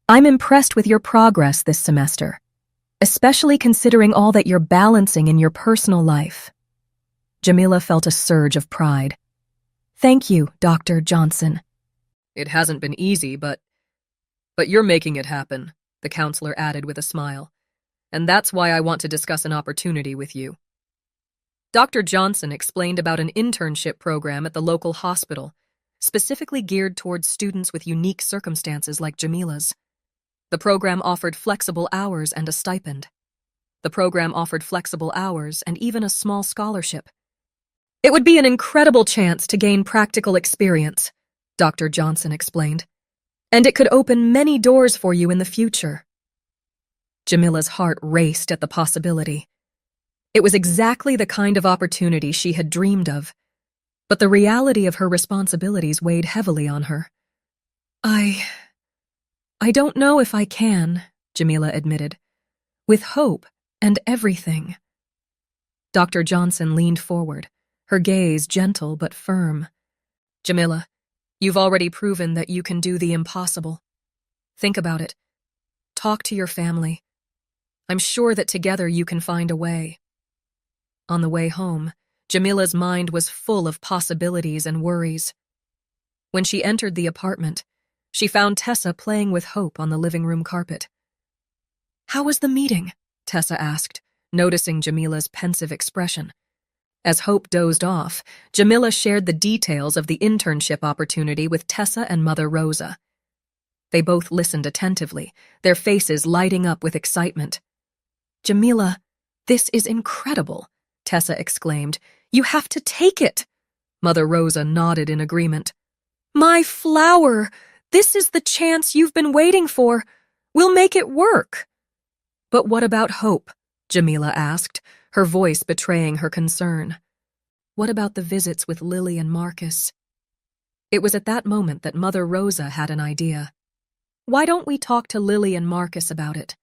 "I'm impressed with your progress this semester, especially considering all that you're balancing in your personal life." Jamila felt a surge of pride. "Thank you, Dr. Johnson." "It hasn't been easy, but you're making it happen," the counselor added with a smile. "And that's why I want to discuss an opportunity with you." Dr. Johnson explained about an internship program at the local hospital, specifically geared towards students with unique circumstances like Jamila's. The program offered flexible hours and a stipend. The program offered flexible hours and even a small scholarship. "It would be an incredible chance to gain practical experience," Dr. Johnson explained, "and it could open many doors for you in the future." Jamila's heart raced at the possibility. It was exactly the kind of opportunity she had dreamed of, but the reality of her responsibilities weighed heavily on her. I don't know if I can, Jamila admitted. With hope and everything. Dr. Johnson leaned forward, her gaze gentle but firm. Jamila, you've already proven that you can do the impossible. Think about it. Talk to your family. I'm sure that together you can find a way. On the way home, Jamila's mind was full of possibilities and worries. When she entered the apartment, she found Tessa playing with Hope on the living room carpet. How was the meeting? Tessa asked, noticing Jamila's pensive expression. As Hope dozed off, Jamila shared the details of the internship opportunity with Tessa and Mother Rosa. They both listened attentively, their faces lighting up with excitement. Jamila, this is incredible, Tessa exclaimed. You have to take it. Mother Rosa nodded in agreement. My flower, this is the chance you've been waiting for. We'll make it work. But what about Hope? Jamila asked, her voice betraying her concern. What about the visits with Lily and Marcus? It was at that moment that Mother Rosa had an idea. Why don't we talk to Lily and Marcus about it?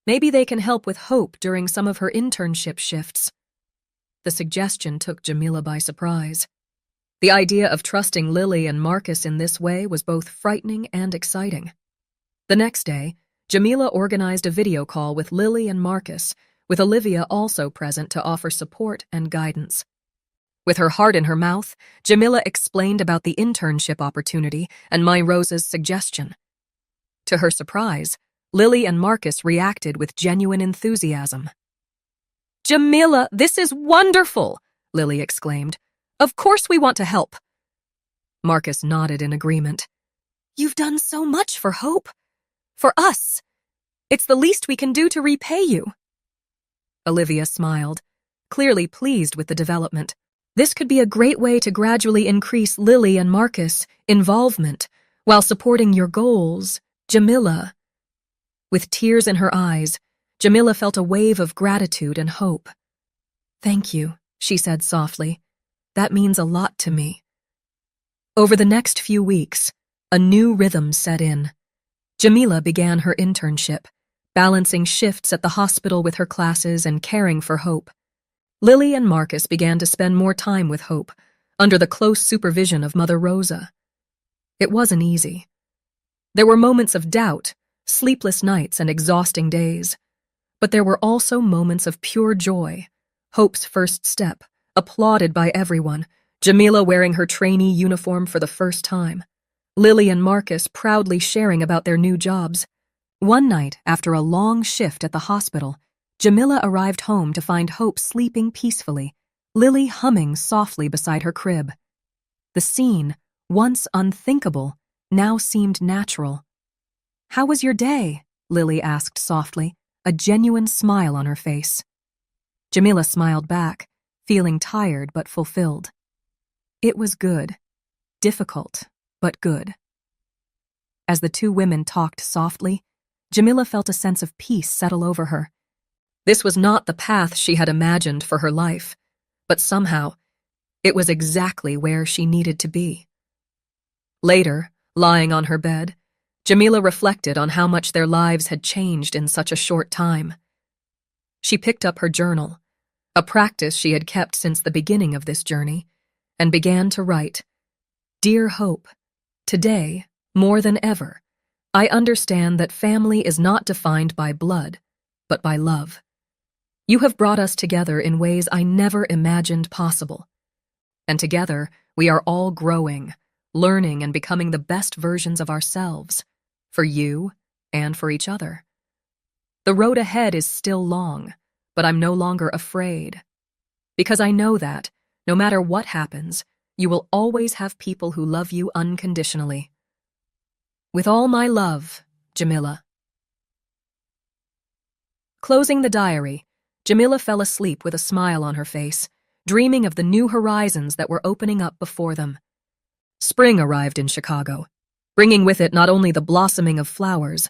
Maybe they can help with Hope during some of her internship shifts. The suggestion took Jamila by surprise. The idea of trusting Lily and Marcus in this way was both frightening and exciting. The next day, Jamila organized a video call with Lily and Marcus, with Olivia also present to offer support and guidance. With her heart in her mouth, Jamila explained about the internship opportunity and My Rosa's suggestion. To her surprise, Lily and Marcus reacted with genuine enthusiasm. Jamila, this is wonderful, Lily exclaimed. Of course we want to help. Marcus nodded in agreement. You've done so much for Hope. For us. It's the least we can do to repay you. Olivia smiled, clearly pleased with the development. This could be a great way to gradually increase Lily and Marcus' involvement while supporting your goals, Jamila. With tears in her eyes, Jamila felt a wave of gratitude and hope. Thank you, she said softly. That means a lot to me. Over the next few weeks, a new rhythm set in. Jamila began her internship, balancing shifts at the hospital with her classes and caring for Hope. Lily and Marcus began to spend more time with Hope, under the close supervision of Mother Rosa. It wasn't easy. There were moments of doubt, sleepless nights and exhausting days. But there were also moments of pure joy. Hope's first step, applauded by everyone, Jamila wearing her trainee uniform for the first time. Lily and Marcus proudly sharing about their new jobs. One night, after a long shift at the hospital, Jamila arrived home to find Hope sleeping peacefully, Lily humming softly beside her crib. The scene, once unthinkable, now seemed natural. How was your day? Lily asked softly, a genuine smile on her face. Jamila smiled back, feeling tired but fulfilled. It was good. Difficult, but good. As the two women talked softly, Jamila felt a sense of peace settle over her. This was not the path she had imagined for her life, but somehow, it was exactly where she needed to be. Later, lying on her bed, Jamila reflected on how much their lives had changed in such a short time. She picked up her journal, a practice she had kept since the beginning of this journey, and began to write, Dear Hope, today, more than ever, I understand that family is not defined by blood, but by love. You have brought us together in ways I never imagined possible. And together, we are all growing, learning and becoming the best versions of ourselves, for you and for each other. The road ahead is still long, but I'm no longer afraid. Because I know that, no matter what happens, you will always have people who love you unconditionally. With all my love, Jamila. Closing the diary, Jamila fell asleep with a smile on her face, dreaming of the new horizons that were opening up before them. Spring arrived in Chicago, bringing with it not only the blossoming of flowers,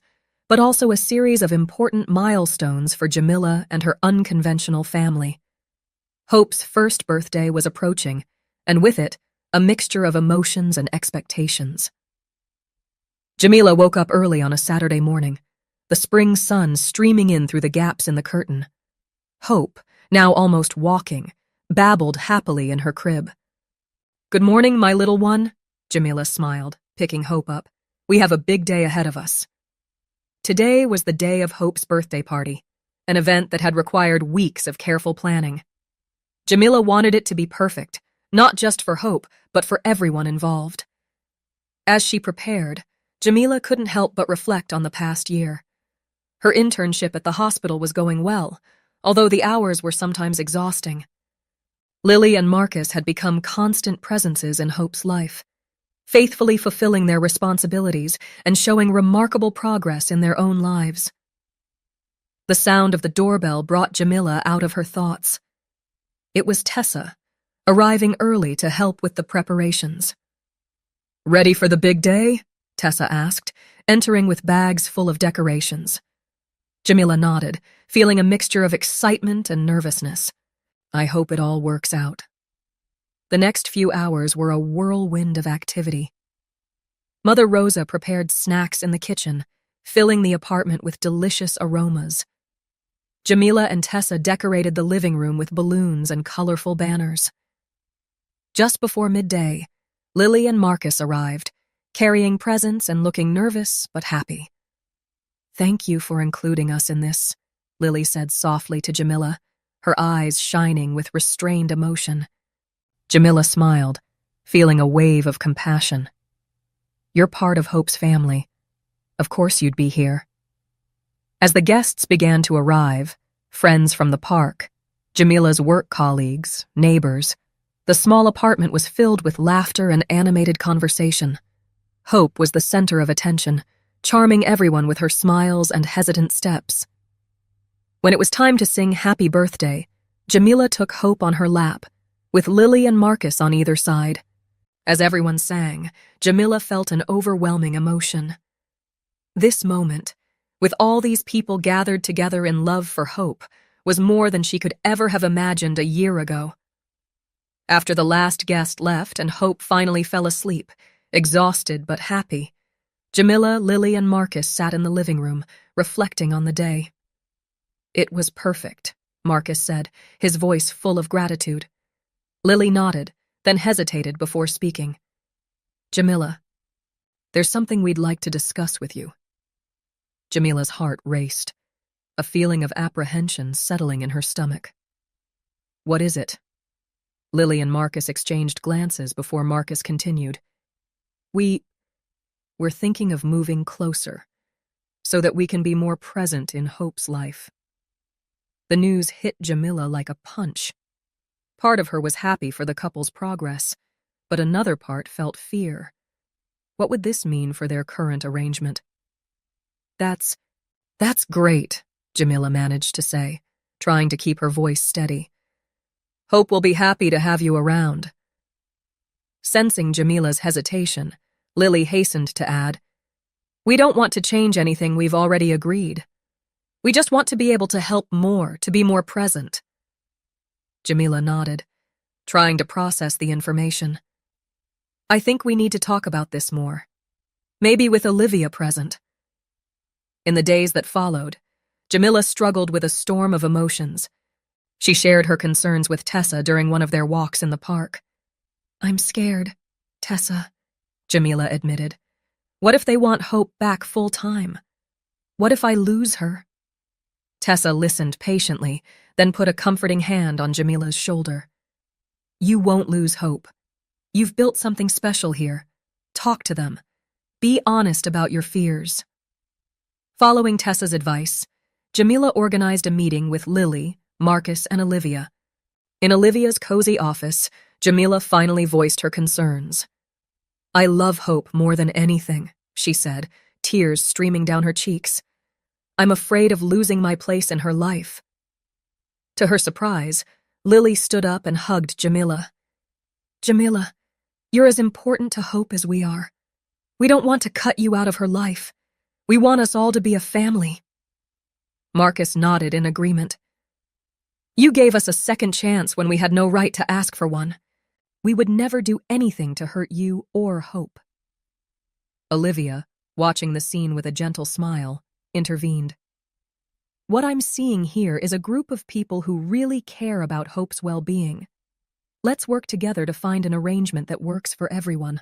but also a series of important milestones for Jamila and her unconventional family. Hope's first birthday was approaching, and with it, a mixture of emotions and expectations. Jamila woke up early on a Saturday morning, the spring sun streaming in through the gaps in the curtain. Hope, now almost walking, babbled happily in her crib. "Good morning, my little one," Jamila smiled, picking Hope up. "We have a big day ahead of us." Today was the day of Hope's birthday party, an event that had required weeks of careful planning. Jamila wanted it to be perfect, not just for Hope, but for everyone involved. As she prepared, Jamila couldn't help but reflect on the past year. Her internship at the hospital was going well, although the hours were sometimes exhausting. Lily and Marcus had become constant presences in Hope's life, faithfully fulfilling their responsibilities and showing remarkable progress in their own lives. The sound of the doorbell brought Jamila out of her thoughts. It was Tessa, arriving early to help with the preparations. "Ready for the big day?" Tessa asked, entering with bags full of decorations. Jamila nodded, feeling a mixture of excitement and nervousness. "I hope it all works out." The next few hours were a whirlwind of activity. Mother Rosa prepared snacks in the kitchen, filling the apartment with delicious aromas. Jamila and Tessa decorated the living room with balloons and colorful banners. Just before midday, Lily and Marcus arrived, carrying presents and looking nervous but happy. "Thank you for including us in this," Lily said softly to Jamila, her eyes shining with restrained emotion. Jamila smiled, feeling a wave of compassion. "You're part of Hope's family. Of course you'd be here." As the guests began to arrive, friends from the park, Jamila's work colleagues, neighbors, the small apartment was filled with laughter and animated conversation. Hope was the center of attention, charming everyone with her smiles and hesitant steps. When it was time to sing Happy Birthday, Jamila took Hope on her lap, with Lily and Marcus on either side. As everyone sang, Jamila felt an overwhelming emotion. This moment, with all these people gathered together in love for Hope, was more than she could ever have imagined a year ago. After the last guest left and Hope finally fell asleep, exhausted but happy, Jamila, Lily, and Marcus sat in the living room, reflecting on the day. "It was perfect," Marcus said, his voice full of gratitude. Lily nodded, then hesitated before speaking. "Jamila, there's something we'd like to discuss with you." Jamila's heart raced, a feeling of apprehension settling in her stomach. "What is it?" Lily and Marcus exchanged glances before Marcus continued. We're thinking of moving closer, so that we can be more present in Hope's life." The news hit Jamila like a punch. Part of her was happy for the couple's progress, but another part felt fear. What would this mean for their current arrangement? That's great," Jamila managed to say, trying to keep her voice steady. "Hope will be happy to have you around." Sensing Jamila's hesitation, Lily hastened to add, "We don't want to change anything we've already agreed. We just want to be able to help more, to be more present." Jamila nodded, trying to process the information. "I think we need to talk about this more. Maybe with Olivia present." In the days that followed, Jamila struggled with a storm of emotions. She shared her concerns with Tessa during one of their walks in the park. "I'm scared, Tessa," Jamila admitted. "What if they want Hope back full-time? What if I lose her?" Tessa listened patiently, then put a comforting hand on Jamila's shoulder. "You won't lose Hope. You've built something special here. Talk to them. Be honest about your fears." Following Tessa's advice, Jamila organized a meeting with Lily, Marcus, and Olivia. In Olivia's cozy office, Jamila finally voiced her concerns. "I love Hope more than anything," she said, tears streaming down her cheeks. "I'm afraid of losing my place in her life." To her surprise, Lily stood up and hugged Jamila. "Jamila, you're as important to Hope as we are. We don't want to cut you out of her life. We want us all to be a family." Marcus nodded in agreement. "You gave us a second chance when we had no right to ask for one. We would never do anything to hurt you or Hope." Olivia, watching the scene with a gentle smile, intervened. What I'm seeing here is a group of people who really care about Hope's well-being. Let's work together to find an arrangement that works for everyone.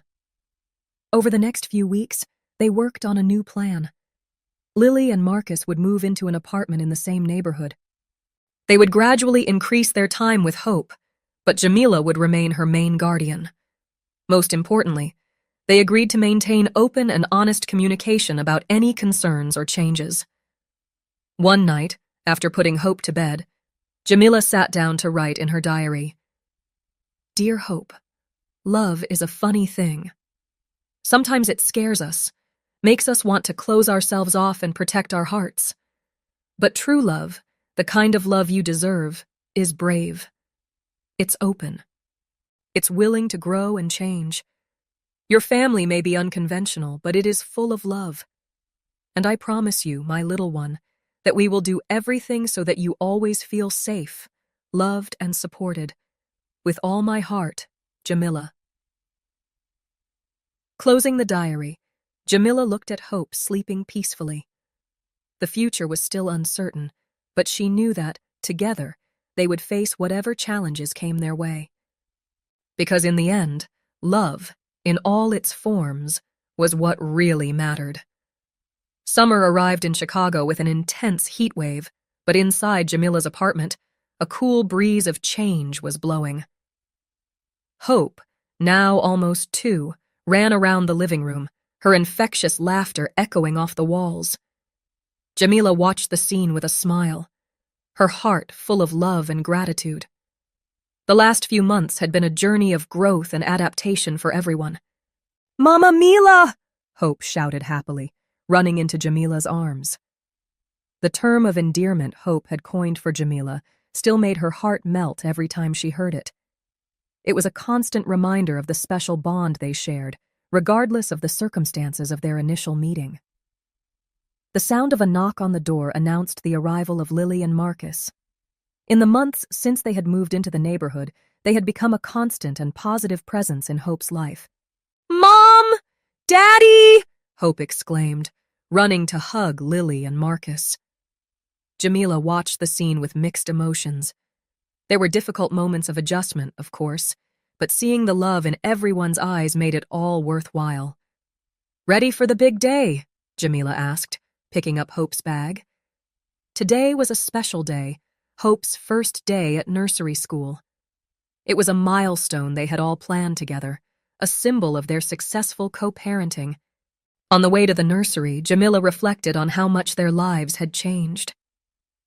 Over the next few weeks, they worked on a new plan. Lily and Marcus would move into an apartment in the same neighborhood. They would gradually increase their time with Hope, but Jamila would remain her main guardian. Most importantly, they agreed to maintain open and honest communication about any concerns or changes. One night, after putting Hope to bed, Jamila sat down to write in her diary, "Dear Hope, love is a funny thing. Sometimes it scares us, makes us want to close ourselves off and protect our hearts. But true love, the kind of love you deserve, is brave. It's open. It's willing to grow and change. Your family may be unconventional, but it is full of love. And I promise you, my little one, that we will do everything so that you always feel safe, loved, and supported. With all my heart, Jamila." Closing the diary, Jamila looked at Hope sleeping peacefully. The future was still uncertain, but she knew that, together, they would face whatever challenges came their way. Because in the end, love, in all its forms, was what really mattered. Summer arrived in Chicago with an intense heat wave, but inside Jamila's apartment, a cool breeze of change was blowing. Hope, now almost 2, ran around the living room, her infectious laughter echoing off the walls. Jamila watched the scene with a smile, her heart full of love and gratitude. The last few months had been a journey of growth and adaptation for everyone. "Mama Mila!" Hope shouted happily, running into Jamila's arms. The term of endearment Hope had coined for Jamila still made her heart melt every time she heard it. It was a constant reminder of the special bond they shared, regardless of the circumstances of their initial meeting. The sound of a knock on the door announced the arrival of Lily and Marcus. In the months since they had moved into the neighborhood, they had become a constant and positive presence in Hope's life. "Mom! Daddy!" Hope exclaimed, running to hug Lily and Marcus. Jamila watched the scene with mixed emotions. There were difficult moments of adjustment, of course, but seeing the love in everyone's eyes made it all worthwhile. "Ready for the big day?" Jamila asked, picking up Hope's bag. Today was a special day, Hope's first day at nursery school. It was a milestone they had all planned together, a symbol of their successful co-parenting. On the way to the nursery, Jamila reflected on how much their lives had changed.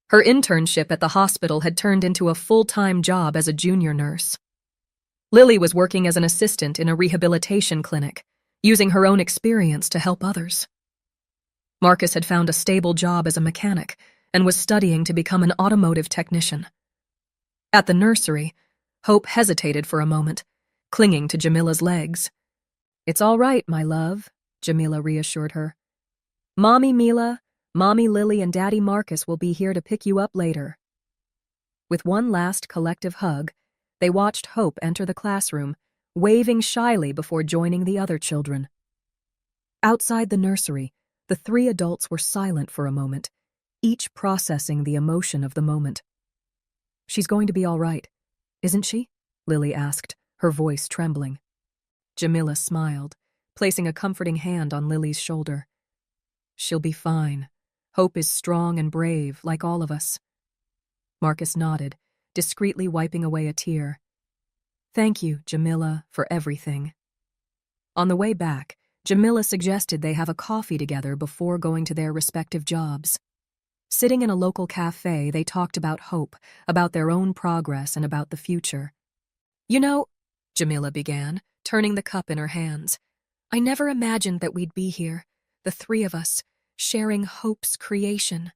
Her internship at the hospital had turned into a full-time job as a junior nurse. Lily was working as an assistant in a rehabilitation clinic, using her own experience to help others. Marcus had found a stable job as a mechanic and was studying to become an automotive technician. At the nursery, Hope hesitated for a moment, clinging to Jamila's legs. "It's all right, my love," Jamila reassured her. "Mommy Mila, Mommy Lily, and Daddy Marcus will be here to pick you up later." With one last collective hug, they watched Hope enter the classroom, waving shyly before joining the other children. Outside the nursery, the 3 adults were silent for a moment, each processing the emotion of the moment. "She's going to be all right, isn't she?" Lily asked, her voice trembling. Jamila smiled, placing a comforting hand on Lily's shoulder. "She'll be fine. Hope is strong and brave, like all of us." Marcus nodded, discreetly wiping away a tear. "Thank you, Jamila, for everything." On the way back, Jamila suggested they have a coffee together before going to their respective jobs. Sitting in a local cafe, they talked about Hope, about their own progress, and about the future. "You know," Jamila began, turning the cup in her hands, "I never imagined that we'd be here, the 3 of us, sharing Hope's creation."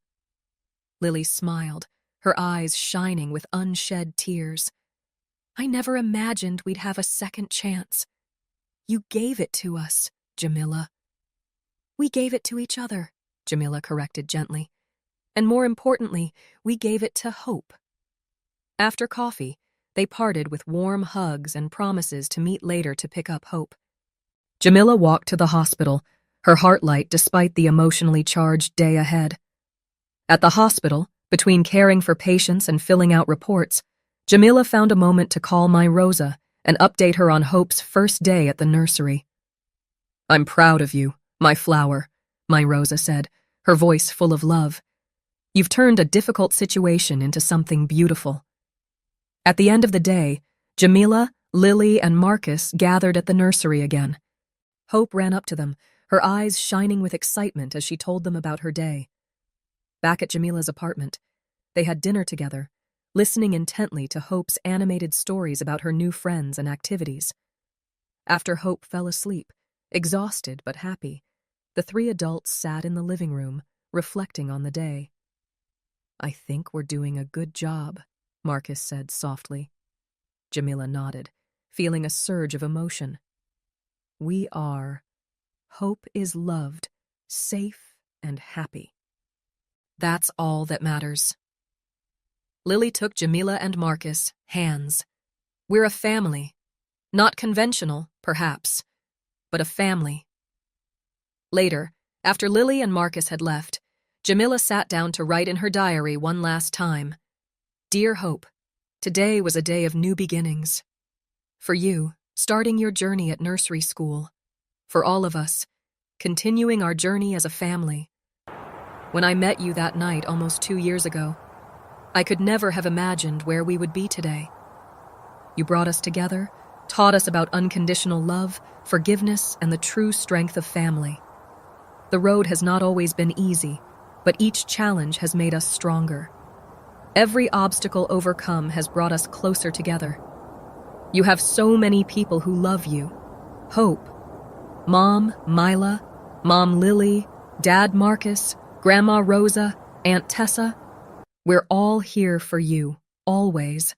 Lily smiled, her eyes shining with unshed tears. "I never imagined we'd have a second chance. You gave it to us, Jamila." "We gave it to each other," Jamila corrected gently. "And more importantly, we gave it to Hope." After coffee, they parted with warm hugs and promises to meet later to pick up Hope. Jamila walked to the hospital, her heart light despite the emotionally charged day ahead. At the hospital, between caring for patients and filling out reports, Jamila found a moment to call my Rosa and update her on Hope's first day at the nursery. "I'm proud of you, my flower," my Rosa said, her voice full of love. "You've turned a difficult situation into something beautiful." At the end of the day, Jamila, Lily, and Marcus gathered at the nursery again. Hope ran up to them, her eyes shining with excitement as she told them about her day. Back at Jamila's apartment, they had dinner together, listening intently to Hope's animated stories about her new friends and activities. After Hope fell asleep, exhausted but happy, the three adults sat in the living room, reflecting on the day. "I think we're doing a good job," Marcus said softly. Jamila nodded, feeling a surge of emotion. "We are. Hope is loved, safe, and happy. That's all that matters." Lily took Jamila and Marcus, hands. "We're a family. Not conventional, perhaps, but a family." Later, after Lily and Marcus had left, Jamila sat down to write in her diary one last time. "Dear Hope, today was a day of new beginnings. For you, starting your journey at nursery school. For all of us, continuing our journey as a family. When I met you that night almost 2 years ago, I could never have imagined where we would be today. You brought us together, taught us about unconditional love, forgiveness, and the true strength of family. The road has not always been easy, but each challenge has made us stronger. Every obstacle overcome has brought us closer together. You have so many people who love you. Hope, Mom, Mila, Mom Lily, Dad Marcus, Grandma Rosa, Aunt Tessa. We're all here for you, always.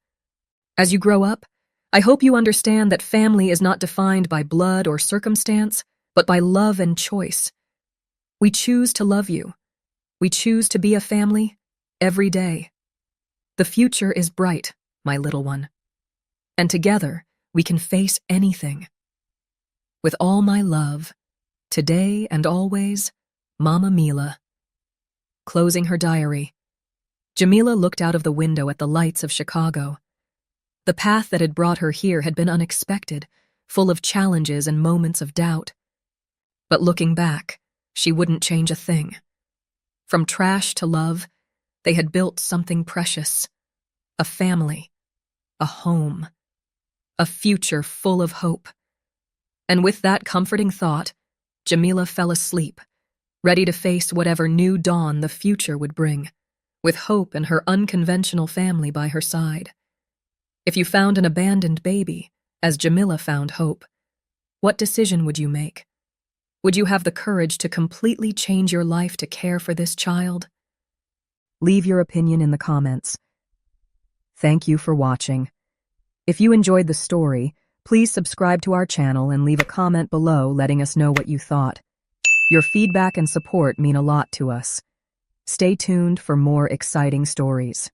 As you grow up, I hope you understand that family is not defined by blood or circumstance, but by love and choice. We choose to love you. We choose to be a family every day. The future is bright, my little one. And together, we can face anything. With all my love, today and always, Mama Mila." Closing her diary, Jamila looked out of the window at the lights of Chicago. The path that had brought her here had been unexpected, full of challenges and moments of doubt. But looking back, she wouldn't change a thing. From trash to love, they had built something precious. A family, a home, a future full of hope. And with that comforting thought, Jamila fell asleep, ready to face whatever new dawn the future would bring, with Hope and her unconventional family by her side. If you found an abandoned baby, as Jamila found Hope, what decision would you make? Would you have the courage to completely change your life to care for this child? Leave your opinion in the comments. Thank you for watching. If you enjoyed the story, please subscribe to our channel and leave a comment below letting us know what you thought. Your feedback and support mean a lot to us. Stay tuned for more exciting stories.